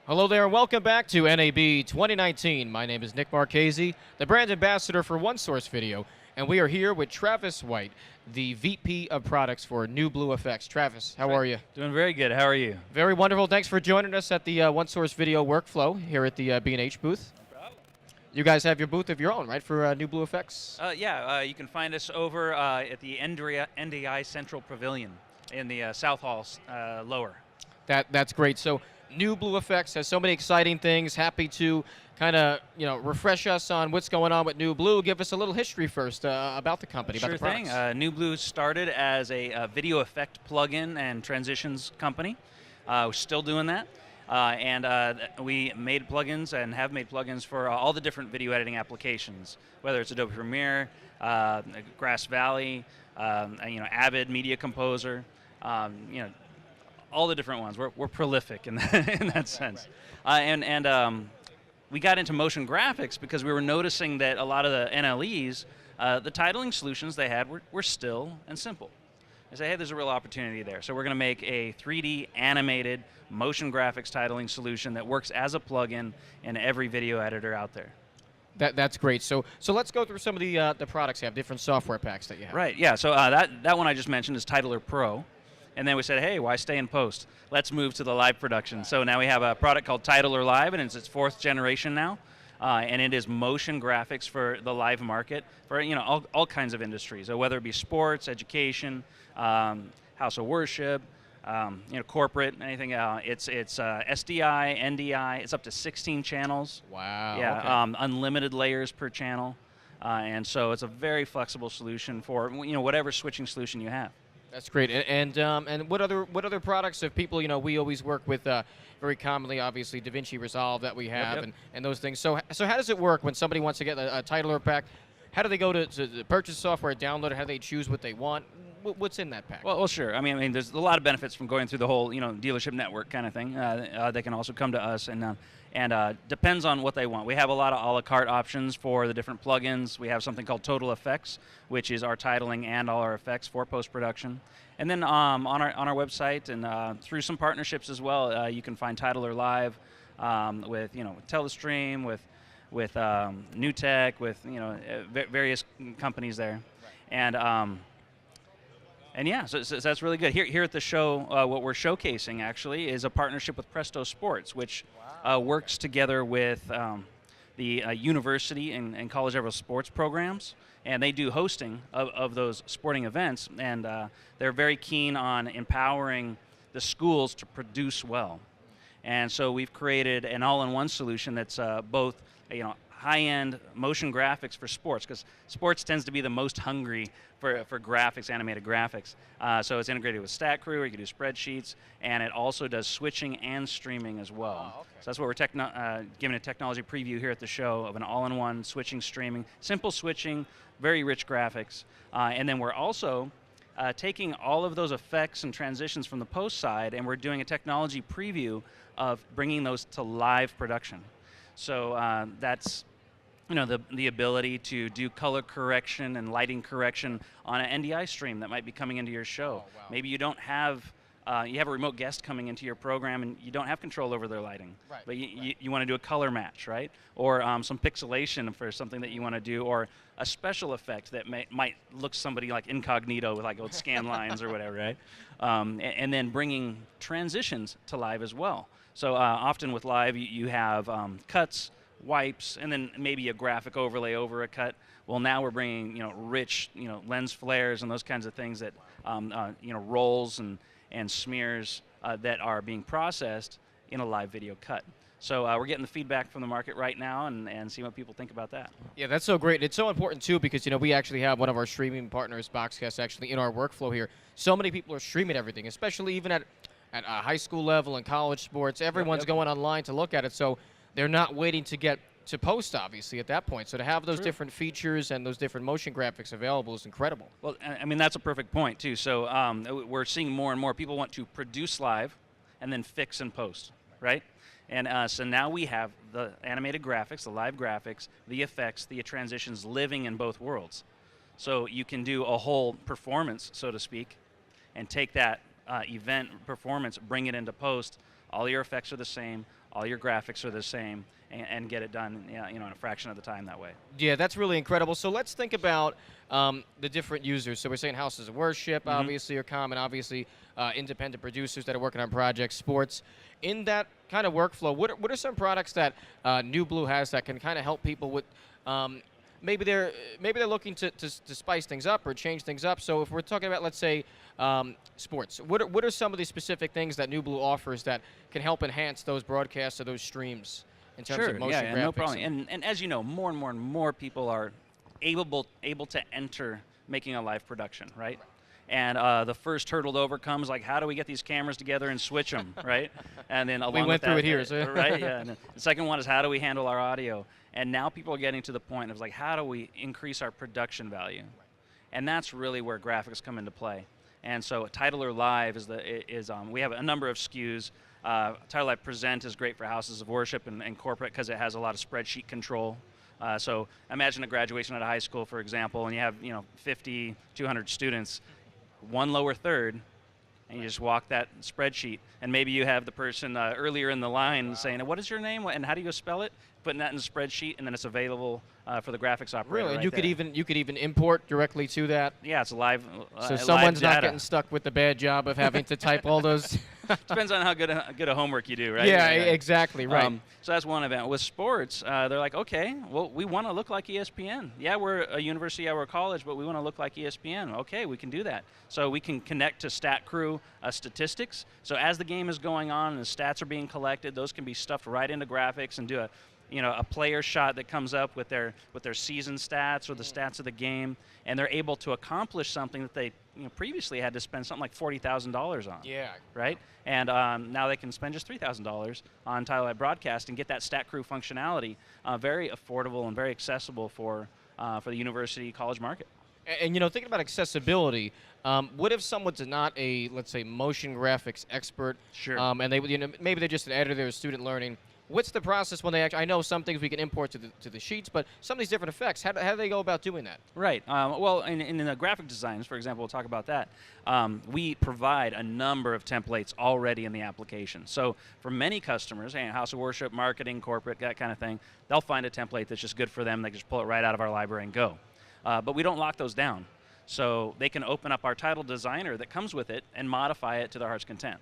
Hello there and welcome back to NAB 2019. My name is Nick Marchese, the brand ambassador for OneSource Video, and we are here with Travis White, the VP of Products for NewBlueFX. Travis, how are you? Doing very good. How are you? Very wonderful. Thanks for joining us at the OneSource Video workflow here at the B&H booth. No problem. You guys have your booth of your own, right, for NewBlueFX? You can find us over at the NDI Central Pavilion in the South Hall lower. That's great. So NewBlueFX has so many exciting things. Happy to kind of refresh us on what's going on with NewBlue. Give us a little history first about the company, Sure about the thing. products. NewBlue started as a video effect plugin and transitions company. We're still doing that. We made plugins and have made plugins for all the different video editing applications, whether it's Adobe Premiere, Grass Valley, Avid Media Composer, all the different ones. We're prolific in that sense. We got into motion graphics because we were noticing that a lot of the NLEs, the titling solutions they had were still and simple. I say, hey, there's a real opportunity there. So we're going to make a 3D animated motion graphics titling solution that works as a plugin in every video editor out there. That's great. So let's go through some of the products you have, different software packs that you have. Right, yeah. So that one I just mentioned is Titler Pro. And then we said, hey, why stay in post? Let's move to the live production. So now we have a product called Titler Live, and it's its 4th generation now. And it is motion graphics for the live market for all kinds of industries, so whether it be sports, education, house of worship, corporate, anything. It's SDI, NDI. It's up to 16 channels. Wow. Yeah, okay. Unlimited layers per channel, and so it's a very flexible solution for whatever switching solution you have. That's great. And what other products of people, we always work with very commonly, obviously, DaVinci Resolve that we have. Yep. And those things. So how does it work when somebody wants to get a Titler pack? How do they go to purchase software, download it? How do they choose what they want? What's in that pack? Well, sure. I mean, there's a lot of benefits from going through the whole, dealership network kind of thing. They can also come to us, and depends on what they want. We have a lot of a la carte options for the different plugins. We have something called Total Effects, which is our titling and all our effects for post-production. And then on our website and through some partnerships as well, you can find Titler Live with Telestream, with NewTek, with various companies there, and yeah, so that's really good. Here at the show, what we're showcasing actually is a partnership with Presto Sports, which works together with the university and college level sports programs, and they do hosting of those sporting events, and they're very keen on empowering the schools to produce well. And so we've created an all-in-one solution that's both high-end motion graphics for sports, because sports tends to be the most hungry for graphics, animated graphics. So it's integrated with StatCrew, where you can do spreadsheets, and it also does switching and streaming as well. Oh, okay. So that's what we're giving a technology preview here at the show of an all-in-one switching, streaming, simple switching, very rich graphics. And then we're also taking all of those effects and transitions from the post side, and we're doing a technology preview of bringing those to live production. So that's the ability to do color correction and lighting correction on an NDI stream that might be coming into your show. Oh, wow. Maybe you don't have you have a remote guest coming into your program and you don't have control over their lighting, Right, but you want to do a color match, right? Or some pixelation for something that you want to do, or a special effect that might look somebody like incognito with old scan lines or whatever, right? And then bringing transitions to live as well. So often with live, you have cuts, wipes, and then maybe a graphic overlay over a cut. Well, now we're bringing rich lens flares and those kinds of things that rolls and smears that are being processed in a live video cut. So we're getting the feedback from the market right now and see what people think about that. Yeah, that's so great. It's so important, too, because, we actually have one of our streaming partners, Boxcast, actually in our workflow here. So many people are streaming everything, especially even at a high school level and college sports. Everyone's going online to look at it, so they're not waiting to get to post, obviously, at that point. So to have those different features and those different motion graphics available is incredible. Well, I mean, that's a perfect point, too. So we're seeing more and more people want to produce live and then fix and post, right? And so now we have the animated graphics, the live graphics, the effects, the transitions living in both worlds. So you can do a whole performance, so to speak, and take that event performance, bring it into post. All your effects are the same. all your graphics are the same, and get it done, in a fraction of the time that way. Yeah, that's really incredible. So let's think about the different users. So we're saying houses of worship, obviously, are common. Obviously, independent producers that are working on projects, sports. In that kind of workflow, what are some products that New Blue has that can kind of help people with? Maybe they're looking to spice things up or change things up. So if we're talking about, let's say, sports, what are some of the specific things that New Blue offers that can help enhance those broadcasts or those streams in terms of motion graphics? No problem. And as you know, more and more people are able to enter making a live production, right? And the first hurdle to overcome is like, how do we get these cameras together and switch them, right? And then we went through it here, so. Right? Yeah. And the second one is, how do we handle our audio? And now people are getting to the point of like, how do we increase our production value? And that's really where graphics come into play. And so Titler Live we have a number of SKUs. Titler Live Present is great for houses of worship and corporate because it has a lot of spreadsheet control. So imagine a graduation at a high school, for example, and you have 50, 200 students, one lower third, and you just walk that spreadsheet. And maybe you have the person earlier in the line saying, "What is your name? And how do you spell it?" Putting that in the spreadsheet, and then it's available for the graphics operator. Really, right and you could even import directly to that. Yeah, it's live. So someone's live not getting stuck with the bad job of having to type all those. Depends on how good a homework you do, right? Yeah, exactly, right. So that's one event. With sports, they're like, okay, well, we want to look like ESPN. Yeah, we're a university, yeah, we're a college, but we want to look like ESPN. Okay, we can do that. So we can connect to StatCrew statistics. So as the game is going on and the stats are being collected, those can be stuffed right into graphics and do a player shot that comes up with their season stats or the stats of the game, and they're able to accomplish something that they previously had to spend something like $40,000 on. Yeah. Right? And now they can spend just $3,000 on Titler Live Broadcast and get that StatCrew functionality very affordable and very accessible for the university college market. And thinking about accessibility, what if someone's not a, let's say, motion graphics expert? Sure. And they maybe they're just an editor, student learning. What's the process when they actually? I know some things we can import to the sheets, but some of these different effects, how do they go about doing that? Right. Well, in the graphic designs, for example, we'll talk about that. We provide a number of templates already in the application. So for many customers, house of worship, marketing, corporate, that kind of thing, they'll find a template that's just good for them. They can just pull it right out of our library and go. But we don't lock those down. So they can open up our title designer that comes with it and modify it to their heart's content.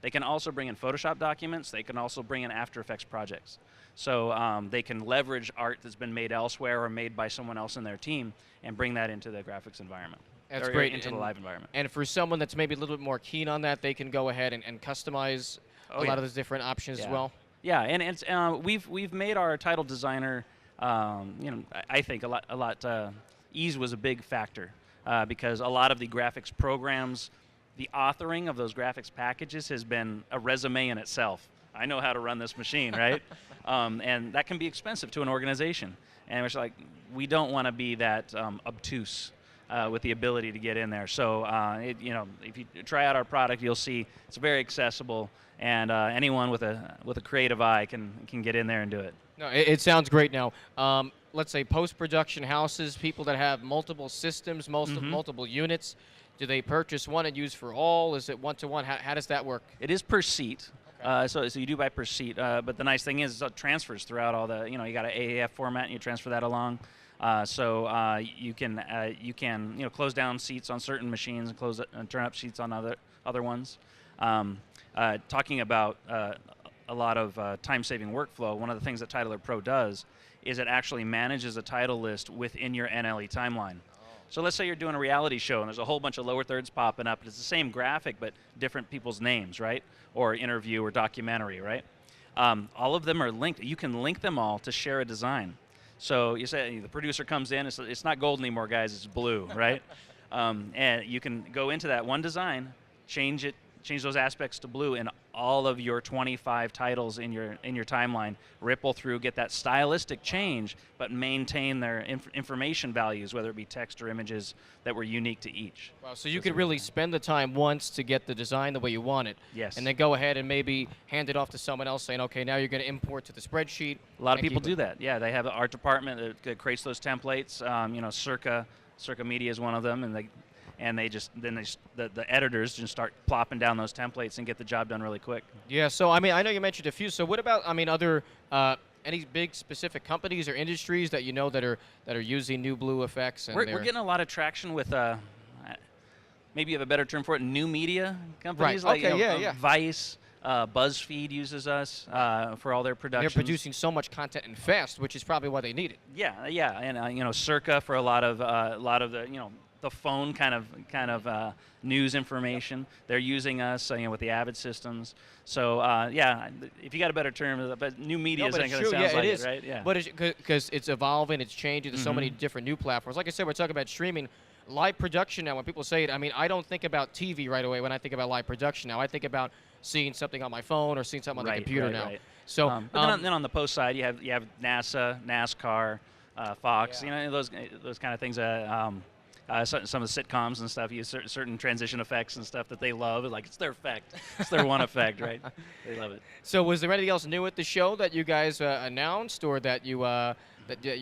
They can also bring in Photoshop documents. They can also bring in After Effects projects. So they can leverage art that's been made elsewhere or made by someone else in their team and bring that into the graphics environment. That's great. Into the live environment. And for someone that's maybe a little bit more keen on that, they can go ahead and customize a lot of those different options as well. Yeah, and it's we've made our title designer. I think a lot. Ease was a big factor because a lot of the graphics programs. The authoring of those graphics packages has been a resume in itself. I know how to run this machine, right? And that can be expensive to an organization. And it's like, we don't want to be that obtuse with the ability to get in there. So, if you try out our product, you'll see it's very accessible, and anyone with a creative eye can get in there and do it. No, it sounds great now. Let's say post-production houses, people that have multiple systems, multiple units. Do they purchase one and use for all? Is it one-to-one? How does that work? It is per seat. Okay. So you do buy per seat. But the nice thing is it transfers throughout all the, you got an AAF format and you transfer that along. So you can close down seats on certain machines and close it and turn up seats on other ones. Talking about a lot of time-saving workflow, one of the things that Titler Pro does is it actually manages a title list within your NLE timeline. So let's say you're doing a reality show and there's a whole bunch of lower thirds popping up. It's the same graphic, but different people's names, right? Or interview or documentary, right? All of them are linked. You can link them all to share a design. So you say the producer comes in. It's not gold anymore, guys. It's blue, right? And you can go into that one design, change those aspects to blue, and all of your 25 titles in your timeline ripple through, get that stylistic change, but maintain their information values, whether it be text or images that were unique to each. Wow, so you could really spend the time once to get the design the way you want it. Yes. And then go ahead and maybe hand it off to someone else saying, okay, now you're going to import to the spreadsheet. A lot of people do that. Yeah, they have an art department that creates those templates. Circa Media is one of them, and and the editors just start plopping down those templates and get the job done really quick. Yeah. So I mean, I know you mentioned a few. So what about other any big specific companies or industries that you know that are using NewBlueFX? And We're getting a lot of traction with maybe you have a better term for it, new media companies, Right. like Okay, yeah. Vice, BuzzFeed uses us for all their productions. They're producing so much content and fast, which is probably why they need it. Yeah, and Circa for a lot of the the phone kind of news information. They're using us with the Avid systems. So if you got a better term, but new media No, but is it's kind of true. sounds Yeah, like it is. right? Yeah. But because it's evolving, it's changing. There's so many different new platforms. Like I said, we're talking about streaming. Live production now, when people say it, I mean, I don't think about TV right away when I think about live production now. I think about seeing something on my phone or seeing something on the computer now. Right. So, but then on the post side, you have NASA, NASCAR, Fox, those kind of things. Some of the sitcoms and stuff use certain transition effects and stuff that they love. Like, it's their effect. It's their one effect, right? They love it. So was there anything else new at the show that you guys announced or that you're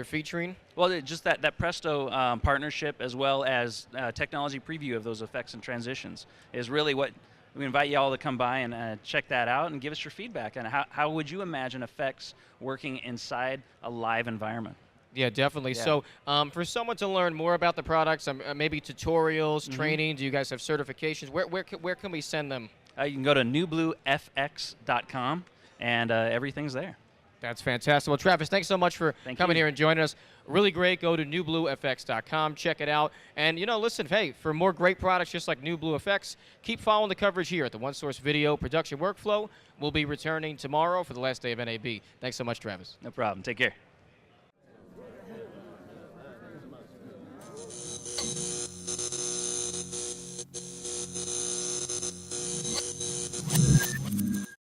featuring? Well, just that Presto partnership, as well as technology preview of those effects and transitions, is really what we invite you all to come by and check that out and give us your feedback. And how would you imagine effects working inside a live environment? Yeah, definitely. Yeah. So for someone to learn more about the products, maybe tutorials, training, do you guys have certifications? Where can we send them? You can go to NewBlueFX.com, and everything's there. That's fantastic. Well, Travis, thanks so much for coming here and joining us. Really great. Go to NewBlueFX.com. Check it out. And, listen, hey, for more great products just like NewBlueFX, keep following the coverage here at the One Source Video Production Workflow. We'll be returning tomorrow for the last day of NAB. Thanks so much, Travis. No problem. Take care.